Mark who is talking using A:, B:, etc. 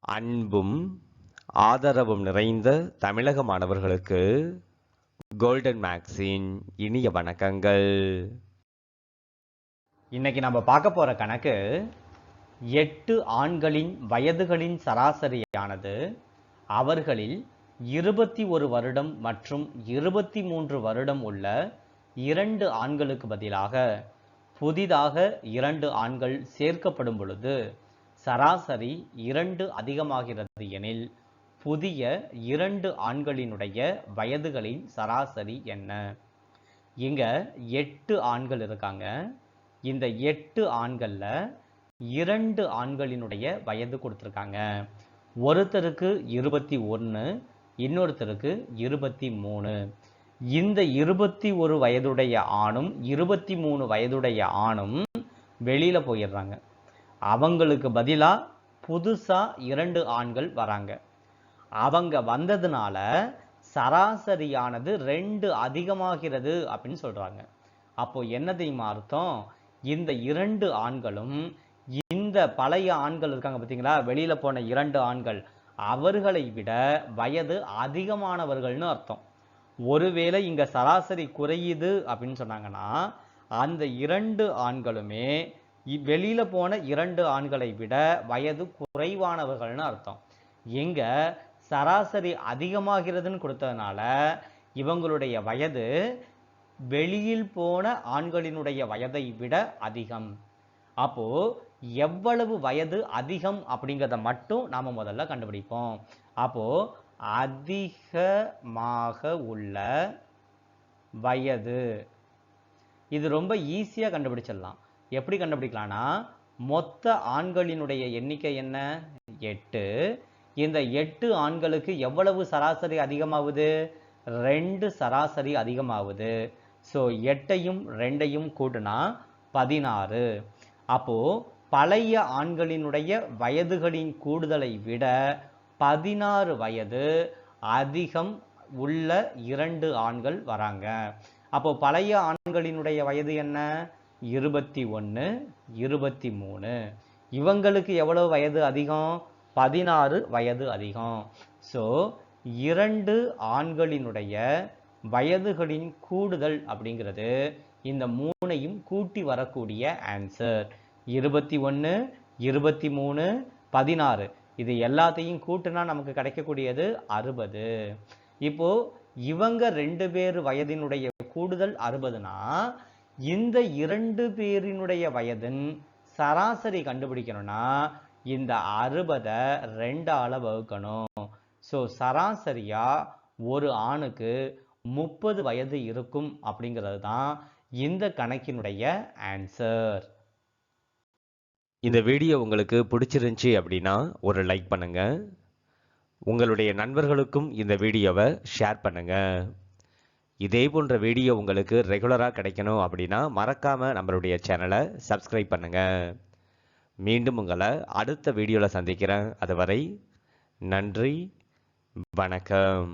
A: அன்பும் ஆதரவும் நிறைந்த தமிழக மாணவர்களுக்கு கோல்டன் மேக்ஸின் இனிய வணக்கங்கள்.
B: இன்னைக்கு நம்ம பார்க்க போற கணக்கு 8 ஆண்களின் வயதுகளின் சராசரியானது அவர்களில் 21 வருடம் மற்றும் 23 வருடம் உள்ள 2 ஆண்களுக்கு பதிலாக புதிதாக 2 ஆண்கள் சேர்க்கப்படும் பொழுது சராசரி 2 அதிகமாகிறது எனில் புதிய 2 ஆண்களினுடைய வயதுகளின் சராசரி என்ன? இங்க 8 ஆண்கள் இருக்காங்க. இந்த 8 ஆண்கள்ல 2 ஆண்களினுடைய வயது கொடுத்திருக்காங்க. ஒருத்தருக்கு 21, இன்னொருத்தருக்கு 23. இந்த 21 வயதுடைய ஆணும் 23 வயதுடைய ஆணும் வெளியில போயிடுறாங்க. அவங்களுக்கு பதிலா புதுசா 2 ஆண்கள் வராங்க. அவங்க வந்ததுனால சராசரியானது 2 அதிகமாகிறது அப்படின்னு சொல்றாங்க. அப்போ என்ன தெரியுமா அர்த்தம்? இந்த 2 ஆண்களும் இந்த பழைய ஆண்கள் இருக்காங்க பார்த்தீங்களா, வெளியில போன 2 ஆண்கள், அவர்களை விட வயது அதிகமானவர்கள்னு அர்த்தம். ஒருவேளை இங்க சராசரி குறையுது அப்படின்னு சொன்னாங்கன்னா அந்த 2 ஆண்களுமே வெளியில போன 2 ஆண்களை விட வயது குறைவானவர்கள்னு அர்த்தம். எங்க சராசரி அதிகமாகிறதுன்னு கொடுத்ததுனால இவங்களுடைய வயது வெளியில் போன ஆண்களினுடைய வயதை விட அதிகம். அப்போ எவ்வளவு வயது அதிகம் அப்படிங்கிறத மட்டும் நாம முதல்ல கண்டுபிடிப்போம். அப்போ அதிகமாக உள்ள வயது, இது ரொம்ப ஈஸியா கண்டுபிடிச்சிடலாம். எப்படி கண்டுபிடிக்கலாம்னா, மொத்த ஆண்களினுடைய எண்ணிக்கை என்ன? 8. இந்த 8 ஆண்களுக்கு எவ்வளவு சராசரி அதிகமாகுது? 2 சராசரி அதிகமாகுது. ஸோ 8ஐயும் 2ஐயும் கூட்டினா 16. அப்போ பழைய ஆண்களினுடைய வயதுகளின் கூடுதலை விட 16 வயது அதிகம் உள்ள 2 ஆண்கள் வராங்க. அப்போ பழைய ஆண்களினுடைய வயது என்ன? 21, 23. இவங்களுக்கு எவ்வளவு வயது அதிகம்? 16 வயது அதிகம். ஸோ 2 ஆண்களினுடைய வயதுகளின் கூடுதல் அப்படிங்கிறது இந்த 3ஐயும் கூட்டி வரக்கூடிய ஆன்சர். 21, 23, 16. இது எல்லாத்தையும் கூட்டினா நமக்கு கிடைக்கக்கூடியது 60. இப்போ இவங்க 2 பேர் வயதினுடைய கூடுதல் 60னா இந்த 2 பேரினுடைய வயதின் சராசரி கண்டுபிடிக்கணும்னா இந்த 60ஐ 2ஆல வகுக்கணும். ஸோ சராசரியா ஒரு ஆணுக்கு 30 வயது இருக்கும் அப்படிங்கிறது தான் இந்த கணக்கினுடைய ஆன்சர்.
A: இந்த வீடியோ உங்களுக்கு பிடிச்சிருந்துச்சி அப்படின்னா ஒரு லைக் பண்ணுங்க. உங்களுடைய நண்பர்களுக்கும் இந்த வீடியோவை ஷேர் பண்ணுங்க. இதே போன்ற வீடியோ உங்களுக்கு ரெகுலராக கிடைக்கணும் அப்படின்னா மறக்காமல் நம்மளுடைய சேனலை சப்ஸ்கிரைப் பண்ணுங்கள். மீண்டும் உங்களை அடுத்த வீடியோவில் சந்திக்கிறேன். அதுவரை நன்றி, வணக்கம்.